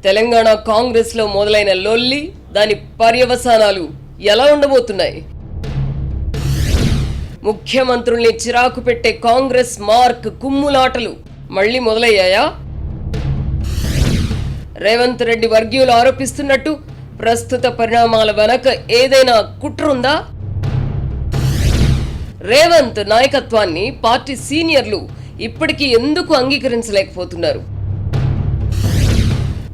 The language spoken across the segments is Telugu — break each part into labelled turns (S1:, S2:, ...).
S1: తెలంగాణ కాంగ్రెస్ లో మొదలైన లొల్లి, దాని పర్యవసానాలు ఎలా ఉండబోతున్నాయి? ముఖ్యమంత్రుల్ని చిరాకు పెట్టే కాంగ్రెస్ మార్క్ కుమ్ములాటలు మళ్లీ మొదలయ్యాయా? రేవంత్ రెడ్డి వర్గీయులు ఆరోపిస్తున్నట్టు ప్రస్తుత పరిణామాల వెనక ఏదైనా కుట్రుందా? రేవంత్ నాయకత్వాన్ని పార్టీ సీనియర్లు ఇప్పటికీ ఎందుకు అంగీకరించలేకపోతున్నారు?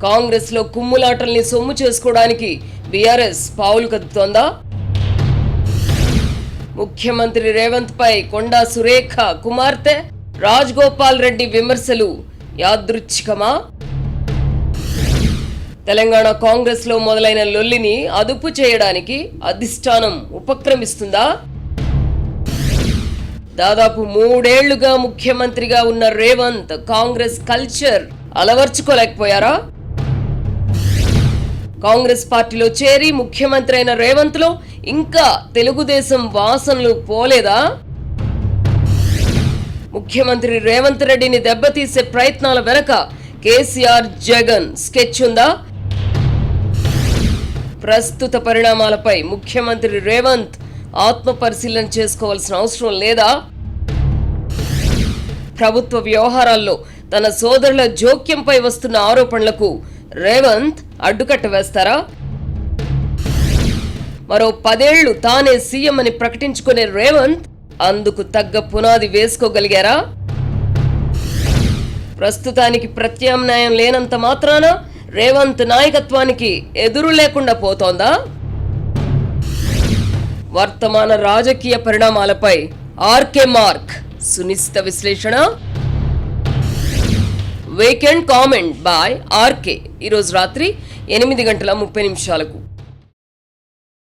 S1: కాంగ్రెస్ లో కుమ్ములాటల్ని సొమ్ము చేసుకోవడానికి బీఆర్ఎస్ పావులు కదుతోందా? ముఖ్యమంత్రి రేవంత్ పై కొండా సురేఖ కుమార్తె రాజగోపాల్ రెడ్డి విమర్శలు యాదృచ్ఛికమా? తెలంగాణ కాంగ్రెస్ లో మొదలైన లొల్లిని అదుపు చేయడానికి అధిష్టానం ఉపక్రమిస్తుందా? దాదాపు 3 ఏళ్లుగా ముఖ్యమంత్రిగా ఉన్న రేవంత్ కాంగ్రెస్ కల్చర్ అలవర్చుకోలేకపోయారా? కాంగ్రెస్ పార్టీలో చేరి ముఖ్యమంత్రి అయిన రేవంత్ లో ఇంకా తెలుగుదేశం వాసనలు పోలేదా? ముఖ్యమంత్రి రేవంత్ రెడ్డిని దెబ్బతీసే ప్రయత్నాల వెనక కేసీఆర్ జగన్ స్కెచ్ ఉందా? ప్రస్తుత పరిణామాలపై ముఖ్యమంత్రి రేవంత్ ఆత్మ పరిశీలన చేసుకోవాల్సిన అవసరం లేదా? ప్రభుత్వ వ్యవహారాల్లో తన సోదరుల జోక్యంపై వస్తున్న ఆరోపణలకు రేవంత్ అడ్డుకట్ట వేస్తారా? మరో 10 ఏళ్లు తానే సీఎం అని ప్రకటించుకునే రేవంత్ అందుకు తగ్గ పునాది వేసుకోగలిగారా? ప్రస్తుతానికి ప్రత్యామ్నాయం లేనంత మాత్రాన రేవంత్ నాయకత్వానికి ఎదురు లేకుండా పోతోందా? వర్తమాన రాజకీయ పరిణామాలపై ఆర్కే మార్క్ సునిశ్చిత విశ్లేషణ. వీకెండ్ కామెంట్ బై ఆర్కే ఈరోజు రాత్రి 8:30 గంటల 30 నిమిషాలకు.